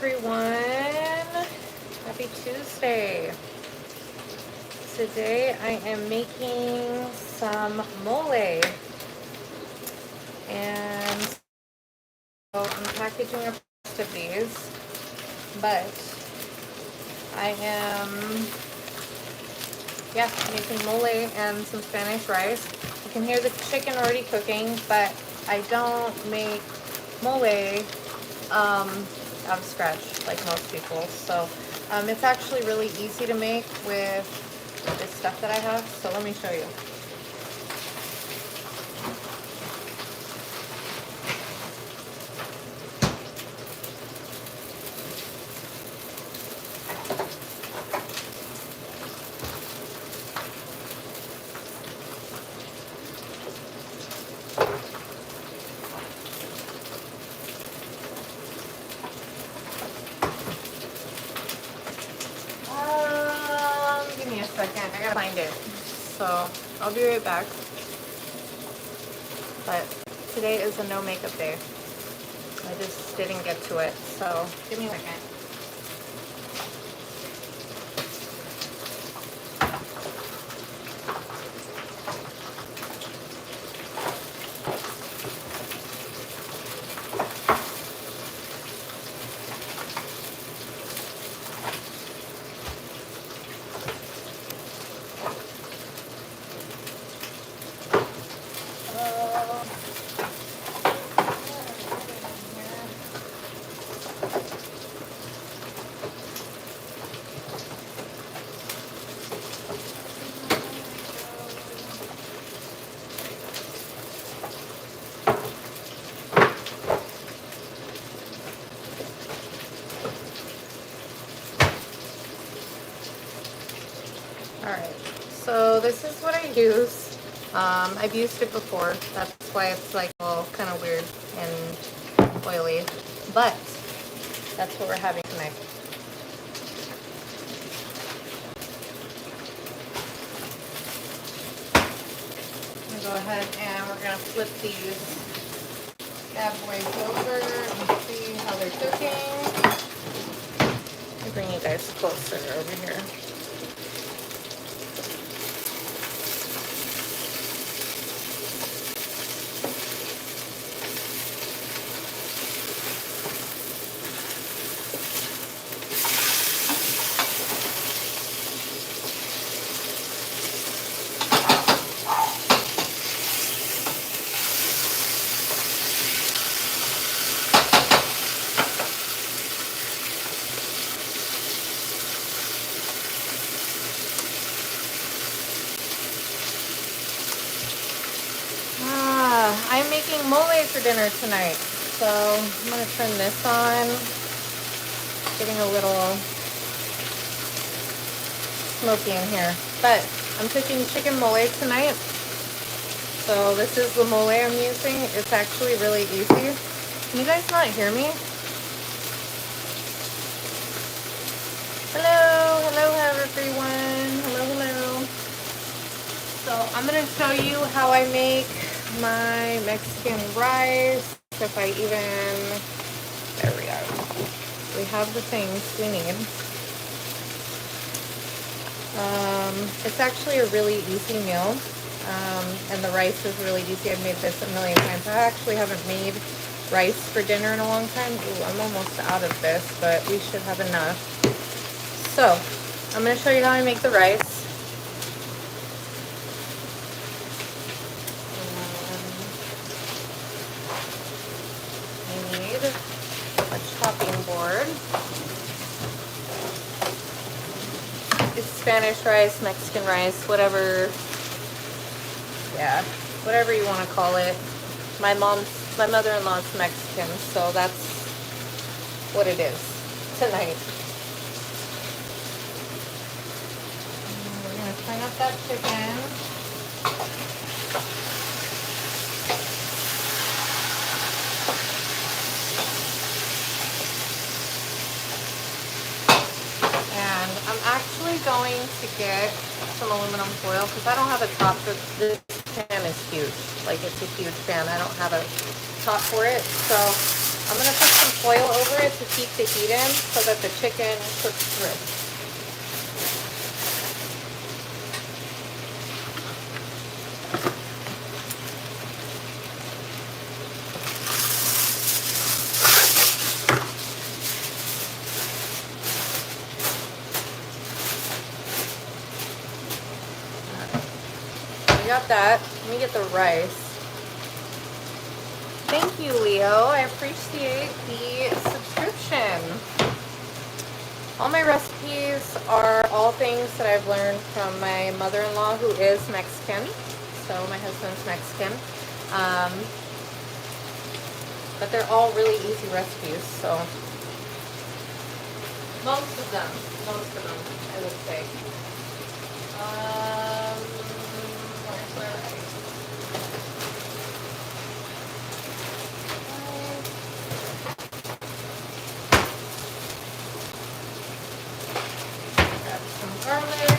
everyone. Happy Tuesday. Today I am making some mole, and so I'm packaging a bunch of these, but I am making mole and some Spanish rice. You can hear the chicken already cooking, but I don't make mole out of scratch like most people. So it's actually really easy to make with this stuff that I have. So let me show you. Give me a second. I gotta find it. So I'll be right back. But today is a no makeup day. I just didn't get to it. So give me a second. Alright, so this is what I use. I've used it before. That's why it's like all kind of weird and oily. But that's what we're having tonight. I'm gonna go ahead and we're gonna flip these bad boys over and see how they're cooking. Let me bring you guys closer over here. I'm making mole for dinner tonight, so I'm going to turn this on. Getting a little smoky in here, but I'm cooking chicken mole tonight. So this is the mole I'm using. It's actually really easy. Can you guys not hear me? Hello everyone. Hello. So I'm going to show you how I make my Mexican rice. If I even, there we are. We have the things we need. It's actually a really easy meal, and the rice is really easy. I've made this a million times. I actually haven't made rice for dinner in a long time. Ooh, I'm almost out of this, but we should have enough. So I'm going to show you how I make the rice. A chopping board. It's Spanish rice, Mexican rice, whatever. Yeah, whatever you want to call it. My mother-in-law's Mexican, so that's what it is tonight. We're gonna turn up that chicken. I'm actually going to get some aluminum foil because I don't have a top for this pan is huge. Like, it's a huge pan. I don't have a top for it. So I'm going to put some foil over it to keep the heat in so that the chicken cooks through. Got that. Let me get the rice. Thank you, Leo. I appreciate the subscription. All my recipes are all things that I've learned from my mother-in-law, who is Mexican. So my husband's Mexican. But they're all really easy recipes. So most of them, I would say. Garlic.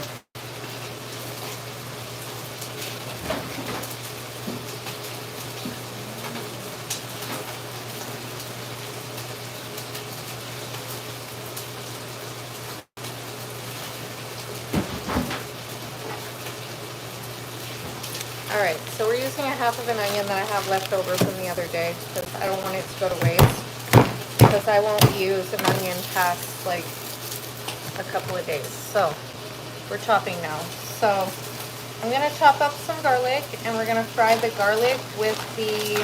Alright, so we're using a half of an onion that I have left over from the other day because I don't want it to go to waste, because I won't use an onion past like a couple of days. So we're chopping now. So I'm going to chop up some garlic, and we're going to fry the garlic with the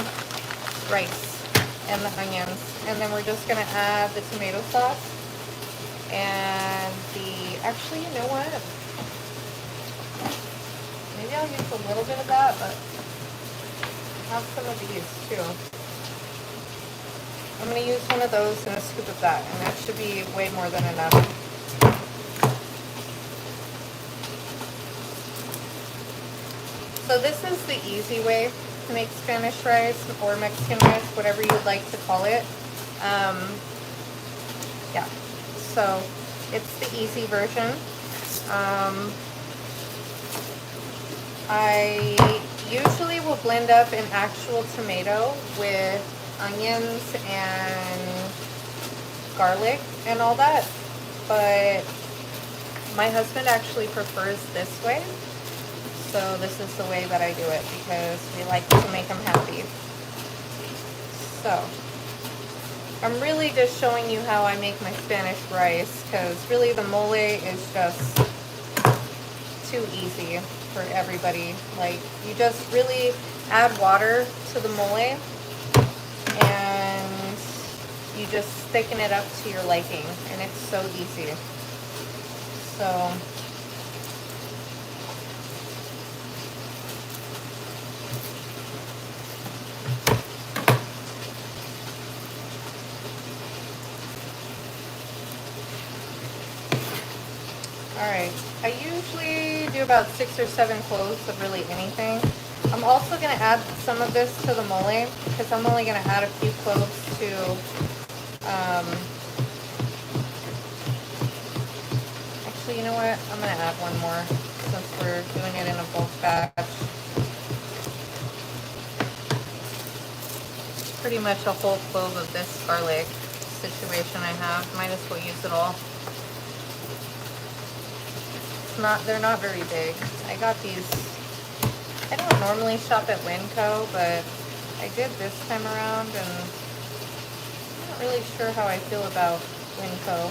rice and the onions. And then we're just going to add the tomato sauce and actually, you know what? Maybe I'll use a little bit of that, but I have some of these too. I'm going to use one of those and a scoop of that, and that should be way more than enough. So this is the easy way to make Spanish rice or Mexican rice, whatever you'd like to call it. Yeah, so it's the easy version. I usually will blend up an actual tomato with onions and garlic and all that, but my husband actually prefers this way. So this is the way that I do it because we like to make him happy. So I'm really just showing you how I make my Spanish rice, because really the mole is just too easy for everybody. Like, you just really add water to the mole and you just thicken it up to your liking, and it's so easy. So alright, I usually do about 6 or 7 cloves of really anything. I'm also going to add some of this to the mole, because I'm only going to add a few cloves to, actually, you know what, I'm going to add one more, since we're doing it in a bulk batch. Pretty much a whole clove of this garlic situation I have. Might as well use it all. They're not very big. I got these, I don't normally shop at Winco, but I did this time around, and I'm not really sure how I feel about Winco.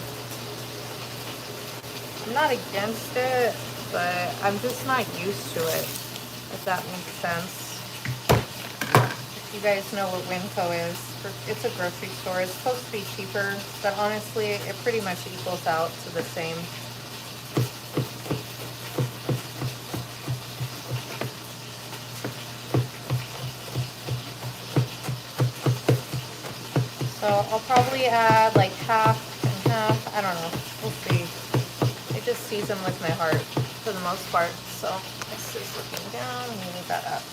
I'm not against it, but I'm just not used to it, if that makes sense. If you guys know what Winco is, it's a grocery store. It's supposed to be cheaper, but honestly, it pretty much equals out to the same. So I'll probably add like half and half. I don't know. We'll see. I just season with my heart for the most part. So this is looking down. We need that up.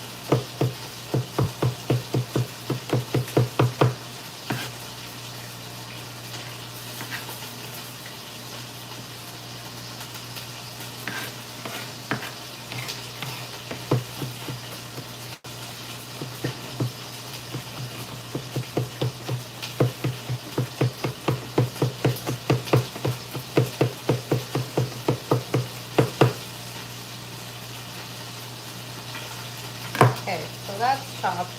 Okay, so that's chopped.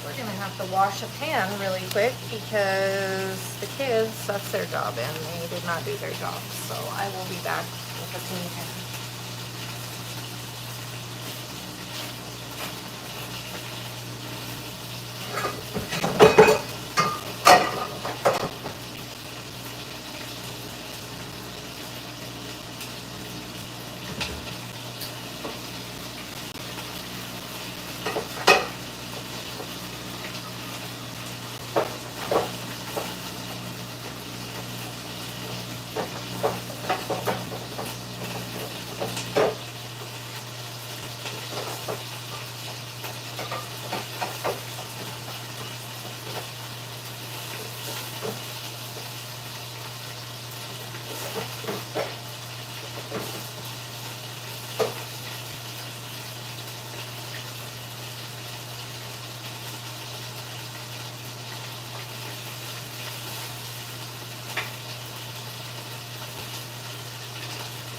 We're gonna have to wash a pan really quick because the kids, that's their job, and they did not do their job. So I will be back with a clean pan.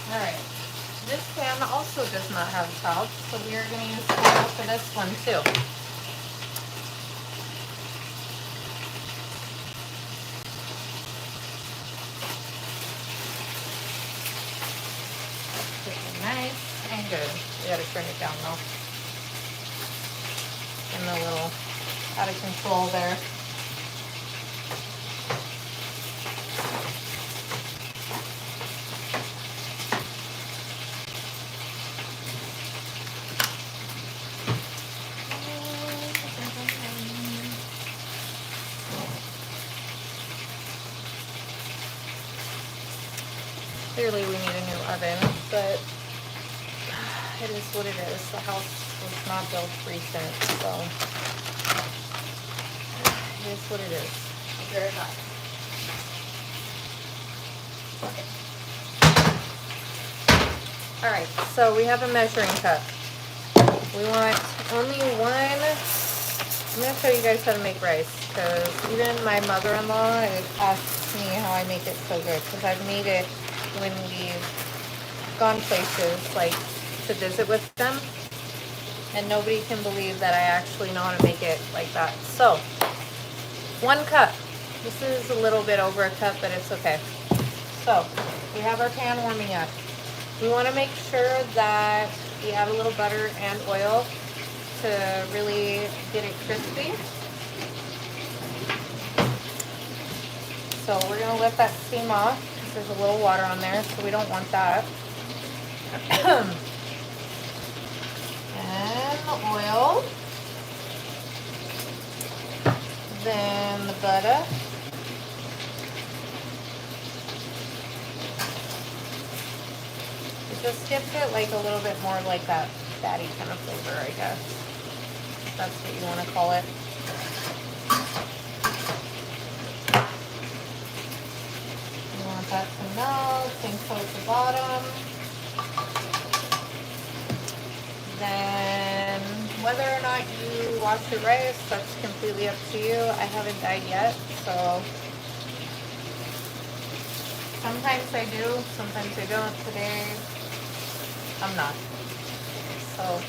Alright, this pan also does not have top, so we are going to use oil for this one too. Looking nice and good. We gotta turn it down though. And a little out of control there. Clearly we need a new oven, but it is what it is. The house was not built recent, so it is what it is. Very hot. Alright, so we have a measuring cup. We want only one. I'm going to show you guys how to make rice, because even my mother-in-law asks me how I make it so good, because I've made it when we've gone places like to visit with them, and nobody can believe that I actually know how to make it like that. So 1 cup. This is a little bit over a cup, but it's okay. So we have our pan warming up. We want to make sure that we add a little butter and oil to really get it crispy. So we're going to let that steam off. There's a little water on there, so we don't want that. And the oil. Then the butter. It just gives it like a little bit more like that fatty kind of flavor, I guess. That's what you want to call it. That to melt and coat the bottom. Then whether or not you wash your rice, that's completely up to you. I haven't dyed yet, so sometimes I do, sometimes I don't. Today I'm not. So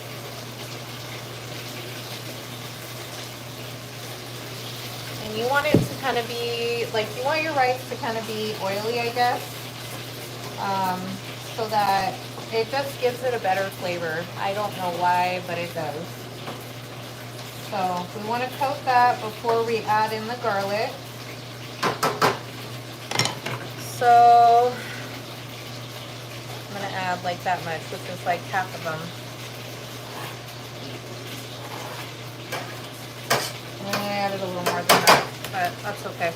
and you want it to kind of be, like, you want your rice to kind of be oily, I guess, so that it just gives it a better flavor. I don't know why, but it does. So we want to coat that before we add in the garlic. So I'm going to add like that much, which is like half of them. I added a little more than that, but that's okay.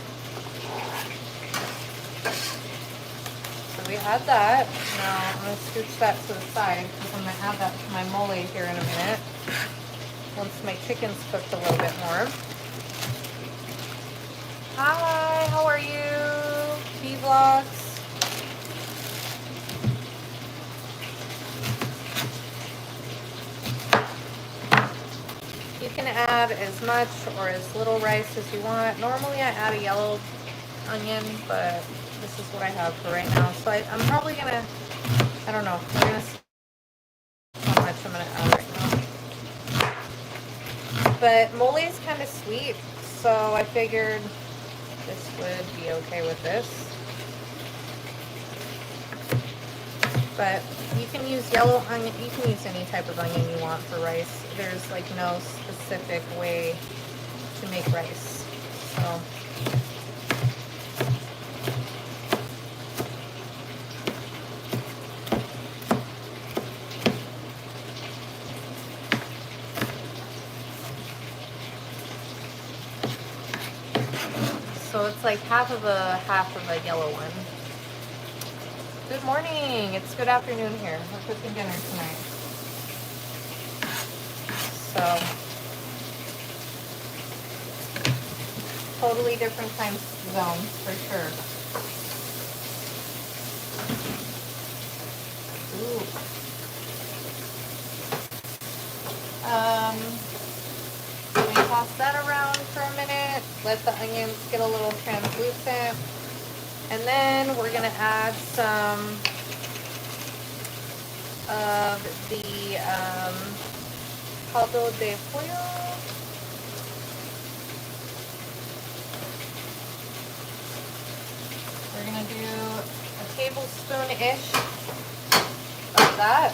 So we add that. Now I'm going to scooch that to the side because I'm going to add that to my mole here in a minute. Once my chicken's cooked a little bit more. Hi, how are you? V-Vlogs. You can add as much or as little rice as you want. Normally I add a yellow onion, but this is what I have for right now. So I'm probably gonna, I don't know, we're gonna see how much I'm gonna add right now. But mole is kind of sweet, so I figured this would be okay with this. But you can use yellow onion, you can use any type of onion you want for rice. There's like no specific way to make rice. So it's like half of a yellow one. Good morning. It's good afternoon here. We're cooking dinner tonight. So totally different time zones for sure. Ooh. We toss that around for a minute. Let the onions get a little translucent. And then we're gonna add some of the caldo de pollo. We're gonna do a tablespoon-ish of that.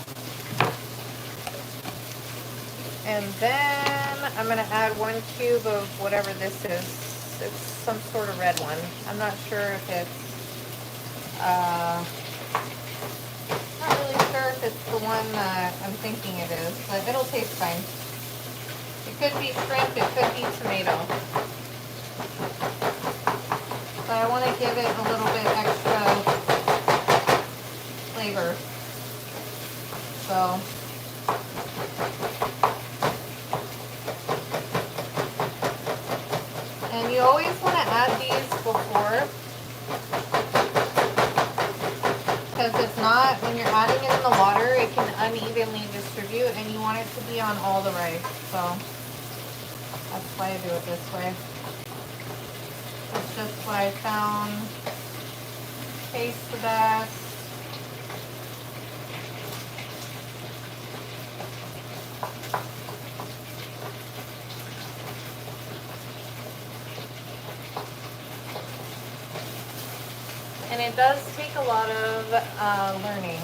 And then I'm gonna add 1 cube of whatever this is. It's some sort of red one. I'm not sure if it's, not really sure if it's the one that I'm thinking it is, but it'll taste fine. It could be shrimp, it could be tomato. But I want to give it a little bit extra flavor. So and you always want to add these before, because if not, when you're adding it in the water, it can unevenly distribute, and you want it to be on all the rice. So that's why I do it this way. It's just what I found tastes the best. And it does take a lot of learning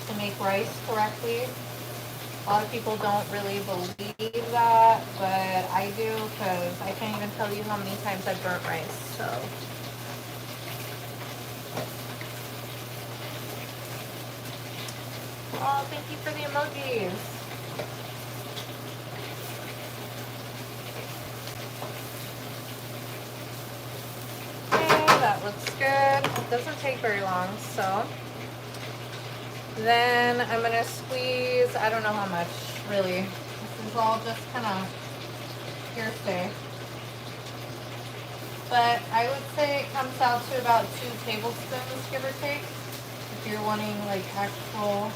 to make rice correctly. A lot of people don't really believe that, but I do, because I can't even tell you how many times I've burnt rice. So oh, thank you for the emojis. That looks good. It doesn't take very long, so then I'm gonna squeeze, I don't know how much really. This is all just kind of hearsay, but I would say it comes out to about 2 tablespoons, give or take, if you're wanting like actual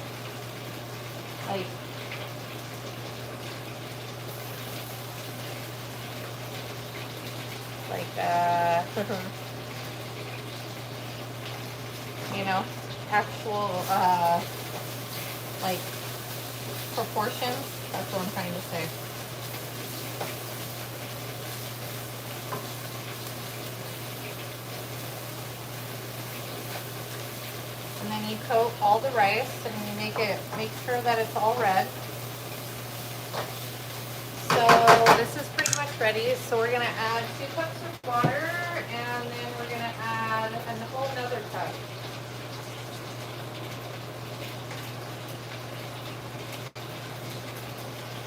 like you know, actual like proportions. That's what I'm trying to say. And then you coat all the rice and you make sure that it's all red. So this is pretty much ready. So we're gonna add 2 cups of water, and then we're gonna add a whole nother cup.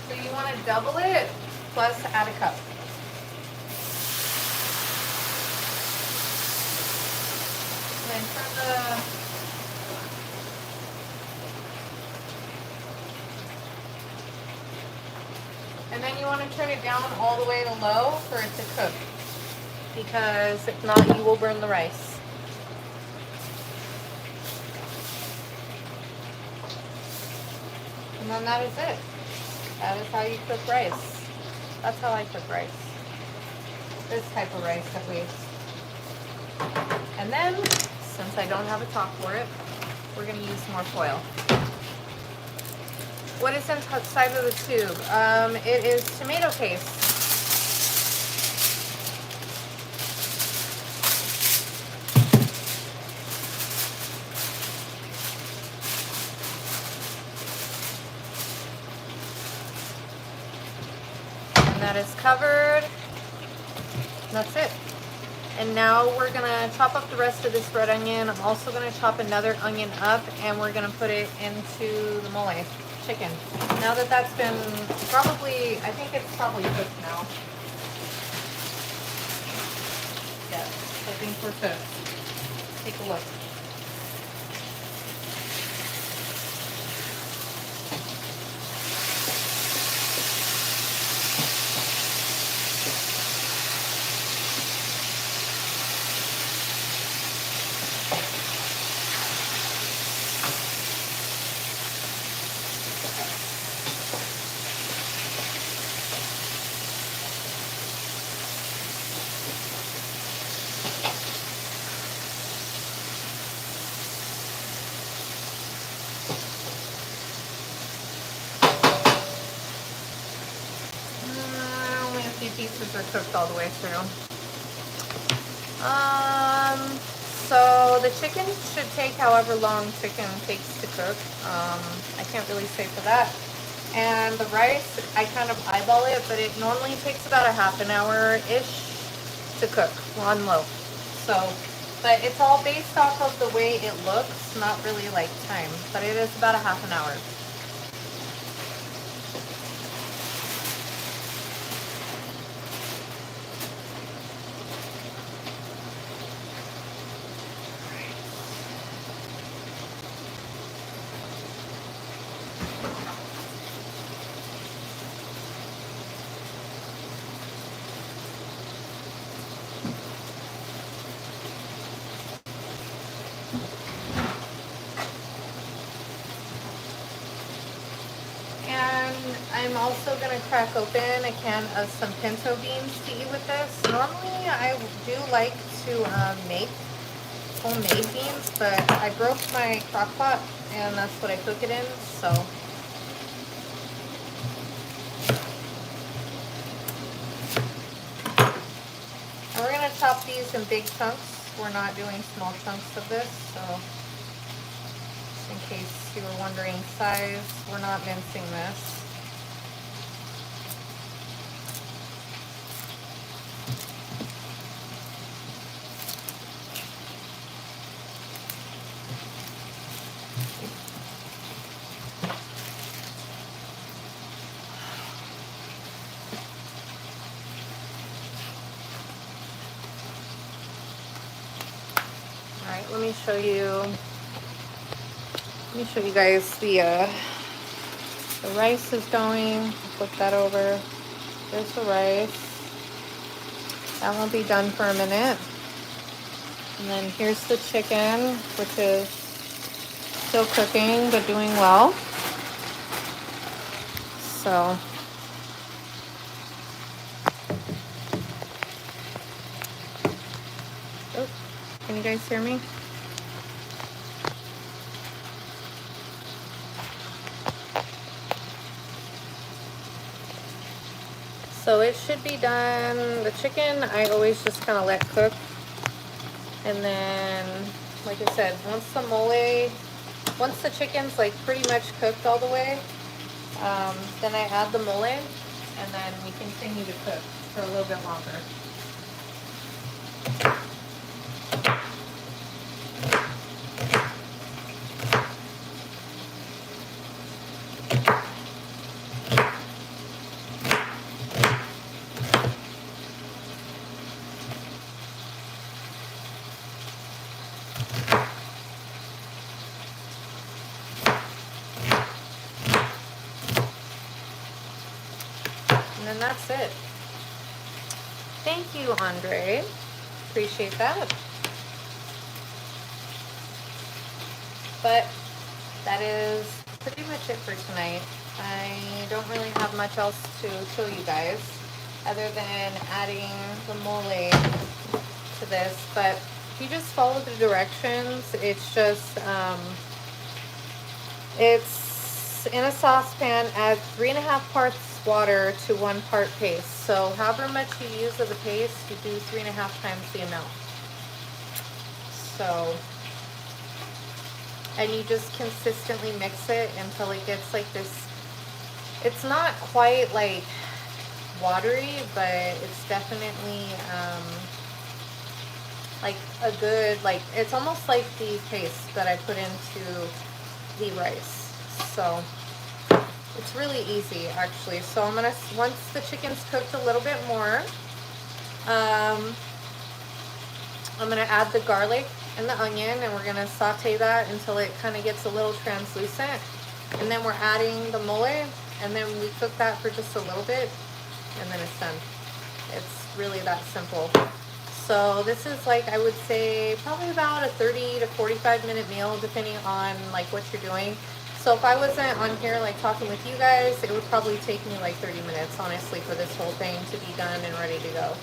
So you want to double it, plus add a cup. And then and then you want to turn it down all the way to low for it to cook, because if not, you will burn the rice. And then that is it. That is how you cook rice. That's how I cook rice. This type of rice, at least. And then, since I don't have a top for it, we're gonna use some more foil. What is inside of the tube? It is tomato paste. That is covered. That's it. And now we're gonna chop up the rest of this red onion. I'm also gonna chop another onion up and we're gonna put it into the mole chicken. Now that that's been I think it's probably cooked now. Yes, I think we're cooked. Take a look. Pieces are cooked all the way through. So the chicken should take however long chicken takes to cook. I can't really say for that. And the rice, I kind of eyeball it, but it normally takes about a half an hour-ish to cook on low. So, but it's all based off of the way it looks, not really like time, but it is about a half an hour. I'm also going to crack open a can of some pinto beans to eat with this. Normally I do like to make homemade beans, but I broke my crock pot and that's what I cook it in, so. And we're going to chop these in big chunks. We're not doing small chunks of this, so just in case you were wondering size, we're not mincing this. Let me show you guys the rice is going. Flip that over. There's the rice. That won't be done for a minute. And then here's the chicken, which is still cooking but doing well. So oh, can you guys hear me? So it should be done. The chicken, I always just kind of let cook. And then, like I said, once the chicken's like pretty much cooked all the way, then I add the mole, and then we continue to cook for a little bit longer. And then that's it. Thank you, Andre. Appreciate that. But that is pretty much it for tonight. I don't really have much else to show you guys other than adding the mole to this. But you just follow the directions. It's just, it's in a saucepan, add 3.5 parts water to 1 part paste. So however much you use of the paste, you do 3.5 times the amount. So, and you just consistently mix it until it gets like this. It's not quite like watery, but it's definitely like a good, like, it's almost like the paste that I put into the rice. So it's really easy actually. So I'm gonna, once the chicken's cooked a little bit more, I'm gonna add the garlic and the onion, and we're gonna saute that until it kind of gets a little translucent. And then we're adding the mole, and then we cook that for just a little bit, and then it's done. It's really that simple. So this is, like, I would say probably about a 30 to 45 minute meal, depending on like what you're doing. So if I wasn't on here like talking with you guys, it would probably take me like 30 minutes, honestly, for this whole thing to be done and ready to go.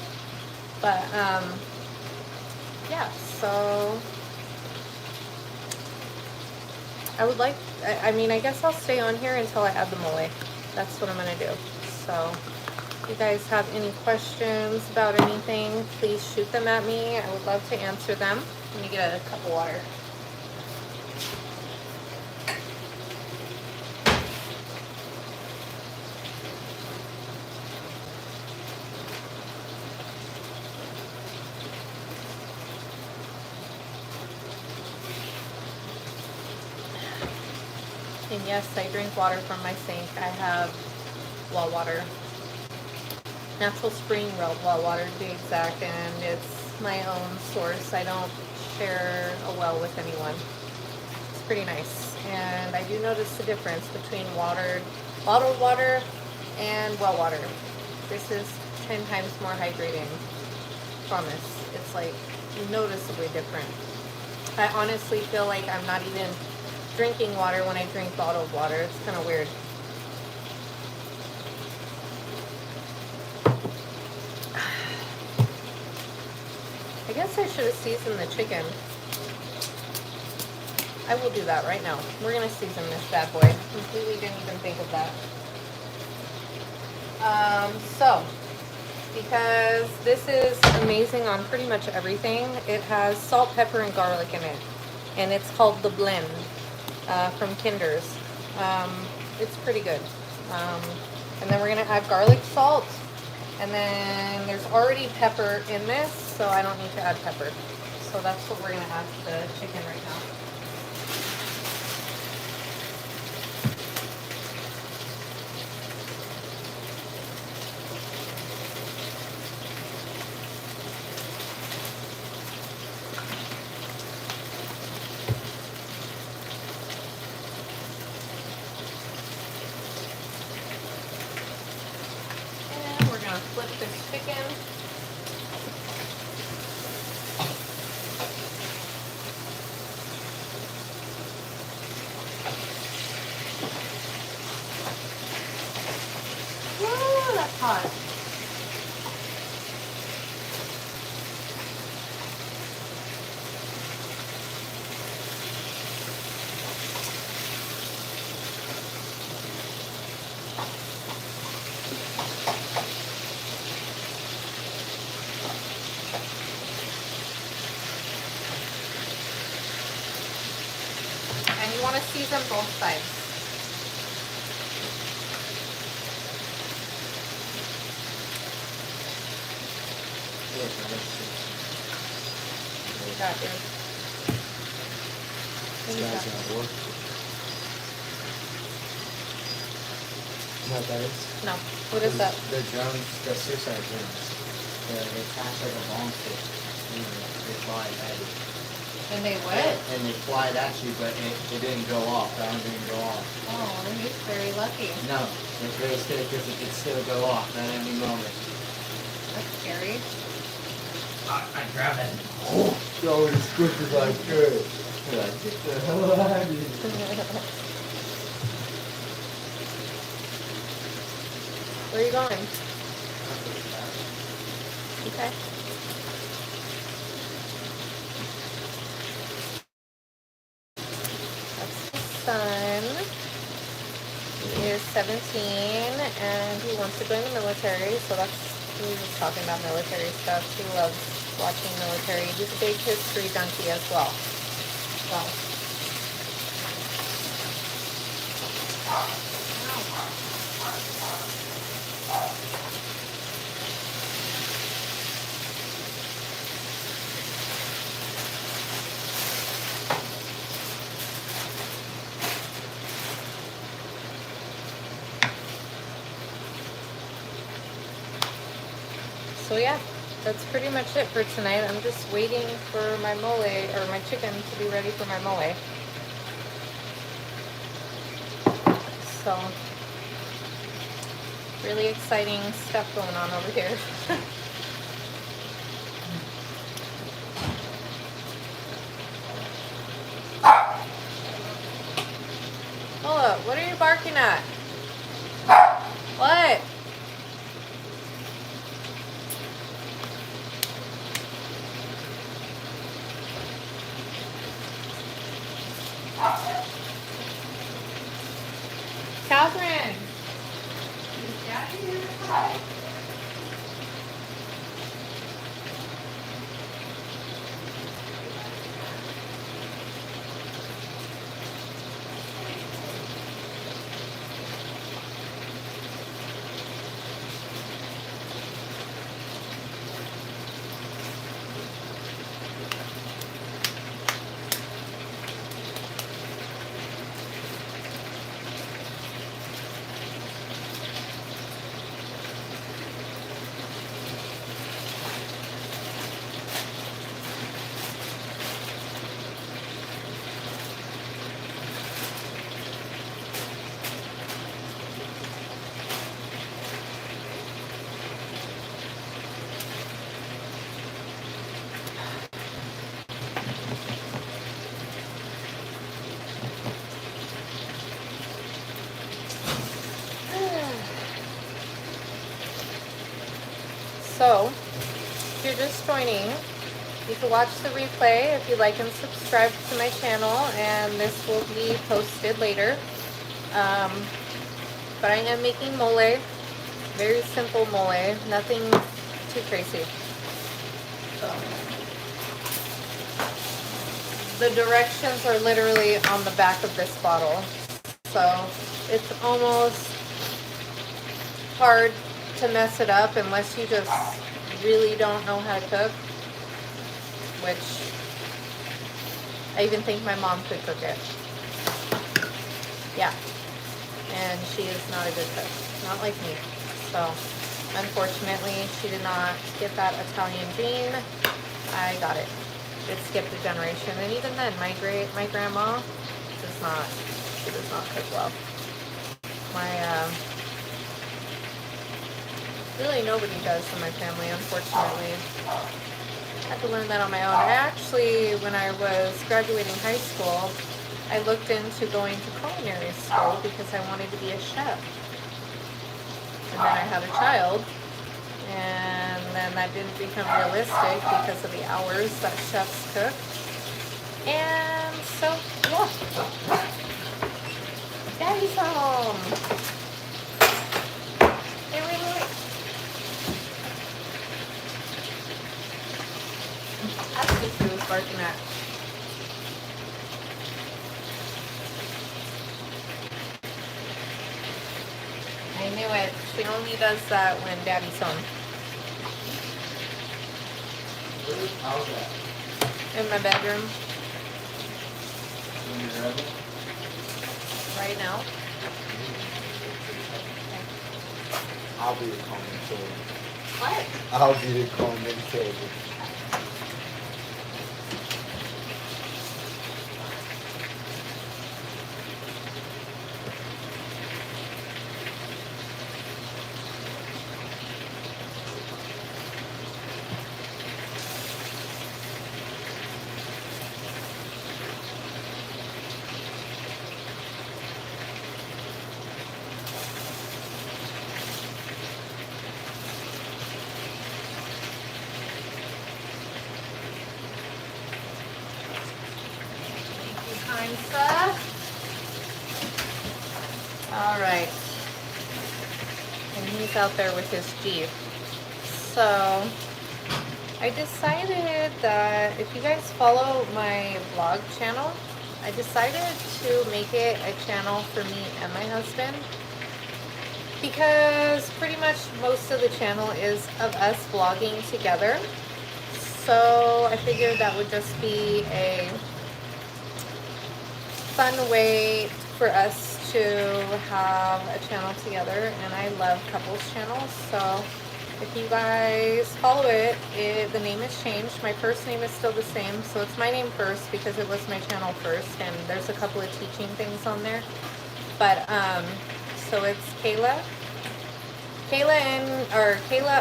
But yeah, so I would like, I mean, I guess I'll stay on here until I add the mole. That's what I'm gonna do. So if you guys have any questions about anything, please shoot them at me. I would love to answer them. Let me get a cup of water. And yes, I drink water from my sink. I have well water. Natural spring well water to be exact, and it's my own source. I don't share a well with anyone. It's pretty nice. And I do notice the difference between bottled water and well water. This is 10 times more hydrating. Promise. It's like noticeably different. I honestly feel like I'm not even drinking water when I drink bottled water. It's kind of weird. I guess I should have seasoned the chicken. I will do that right now. We're gonna season this bad boy. Completely didn't even think of that. So, because this is amazing on pretty much everything, it has salt, pepper, and garlic in it. And it's called the blend from Kinder's. It's pretty good. And then we're gonna add garlic salt. And then there's already pepper in this, so I don't need to add pepper. So that's what we're gonna add to the chicken right now. Flip this chicken. Woo, that's hot. You want to season both sides. You got yours. You got yours. You know what that is? No. What is that? The drones, the suicide drones. They attach like a bomb stick. And they fly at you. And they what? And they fly at you, but it didn't go off. That one didn't go off. Oh, he's very lucky. No, it's very scary because it could still go off at any moment. That's scary. I grab it. Oh, go as quick as I could. Like, get the hell out of here. Where are you going? Okay. 17, and he wants to join the military, so he was talking about military stuff. He loves watching military. He's a big history junkie as well. So yeah, that's pretty much it for tonight. I'm just waiting for my mole, or my chicken, to be ready for my mole. So, really exciting stuff going on over here. Hold up, what are you barking at? What? Catherine! Is Daddy here? So, if you're just joining, you can watch the replay if you like and subscribe to my channel, and this will be posted later. But I am making mole, very simple mole, nothing too crazy. So, the directions are literally on the back of this bottle, so it's almost hard to mess it up unless you just really don't know how to cook, which I even think my mom could cook it. Yeah, and she is not a good cook, not like me. So unfortunately she did not get that Italian gene. I got it. It skipped a generation, and even then my grandma does not cook well. Really nobody does in my family, unfortunately. I had to learn that on my own. I actually, when I was graduating high school, I looked into going to culinary school because I wanted to be a chef. And then I had a child, and then that didn't become realistic because of the hours that chefs cook. And so, yeah. Daddy's home. Hey, wait. That's what she was barking at. I knew it. She only does that when Daddy's home. How's that? In my bedroom. In your bedroom? Right now. I'll be the commentator. What? I'll be the commentator. All right. he's out there with his Jeep. So I decided that if you guys follow my vlog channel, I decided to make it a channel for me and my husband, because pretty much most of the channel is of us vlogging together. So I figured that would just be a fun way for us to have a channel together, and I love couples channels. So if you guys follow it, the name has changed. My first name is still the same, so it's my name first because it was my channel first, and there's a couple of teaching things on there. But so it's Kayla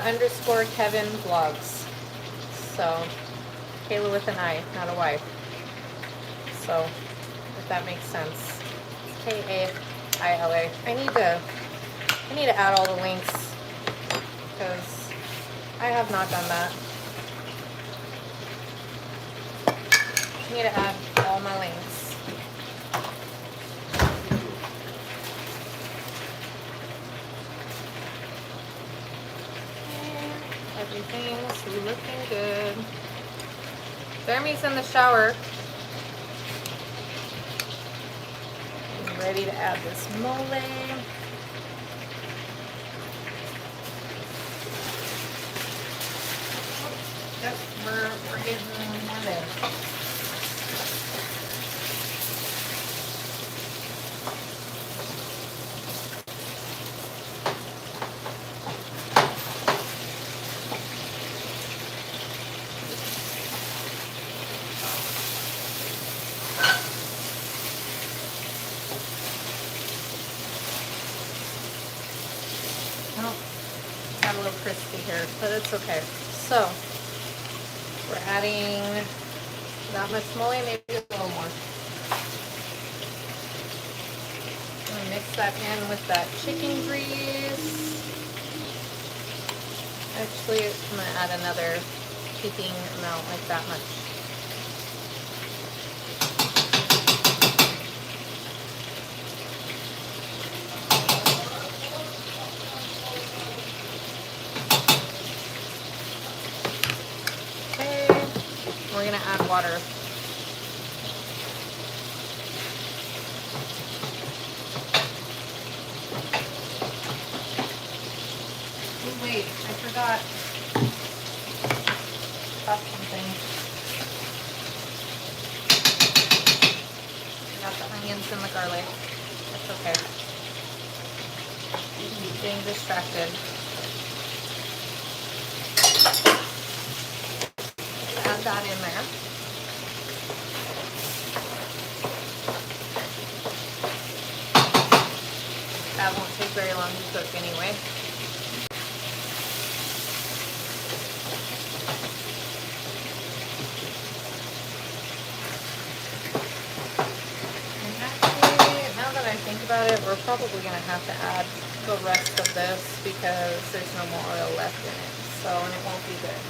underscore Kevin vlogs. So Kayla with an I, not a Y. So if that makes sense, Kaila. I need to add all the links, because I have not done that. I need to add all my links. And everything's looking good. Jeremy's in the shower. I'm ready to add this mole. Yep, we're getting more there. Oh, got a little crispy here, but it's okay. So we're adding that much mole, maybe a little more. I'm gonna mix that in with that chicken grease. Actually, I'm gonna add another heaping amount, like that much. Okay, we're gonna add water. Oh wait, I forgot something. Got the onions and the garlic. That's okay. Getting distracted. Add that in there. That won't take very long to cook anyway. And actually, now that I think about it, we're probably going to have to add the rest of this because there's no more oil left in it. So, and it won't be good.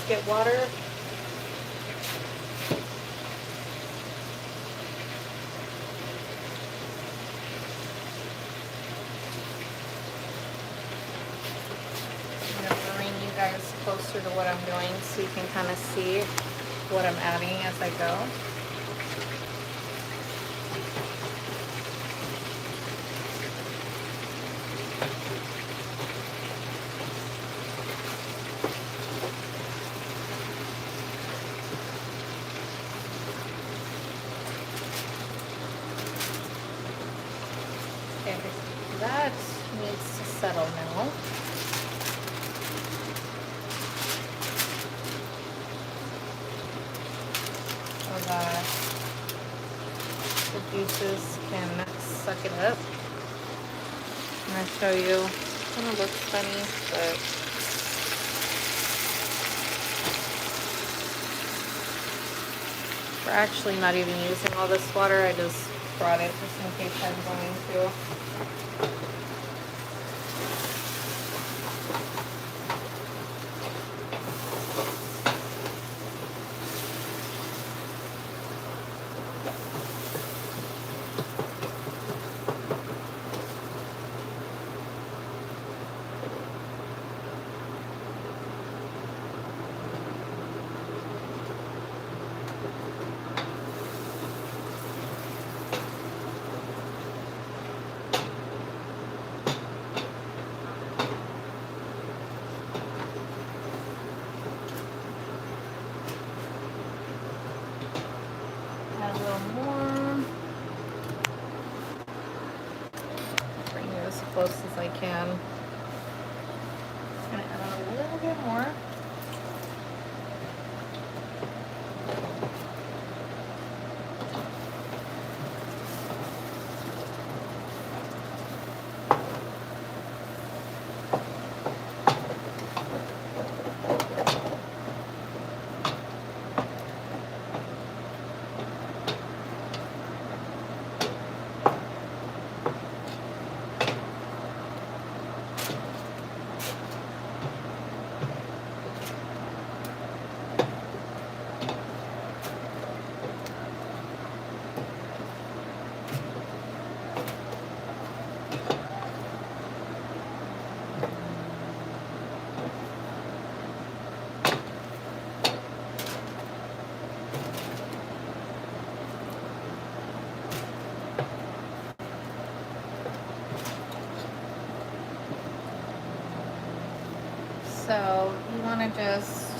Get water. I'm going to bring you guys closer to what I'm doing so you can kind of see what I'm adding as I go. Okay, that needs to settle now. juices can suck it up. I'm going to show you. It kind of looks funny, but we're actually not even using all this water. I just brought it just in case I'm going to. Add a little more. Bring it as close as I can. Just gonna add a little bit more. So you want to just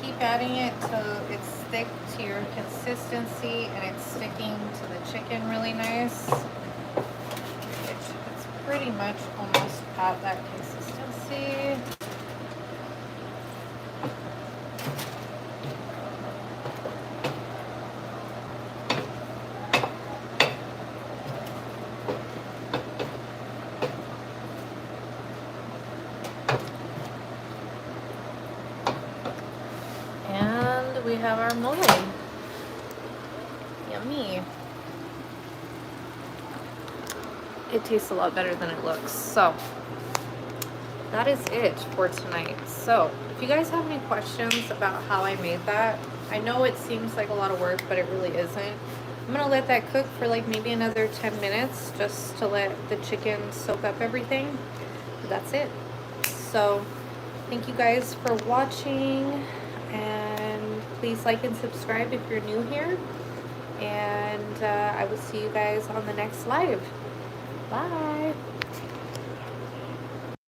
keep adding it till it's thick to your consistency and it's sticking to the chicken really nice. It's pretty much almost at that consistency. And we have our mole. Yummy. It tastes a lot better than it looks. So that is it for tonight. So if you guys have any questions about how I made that, I know it seems like a lot of work, but it really isn't. I'm gonna let that cook for like maybe another 10 minutes just to let the chicken soak up everything. But that's it. So thank you guys for watching, and please like and subscribe if you're new here. And I will see you guys on the next live. Bye.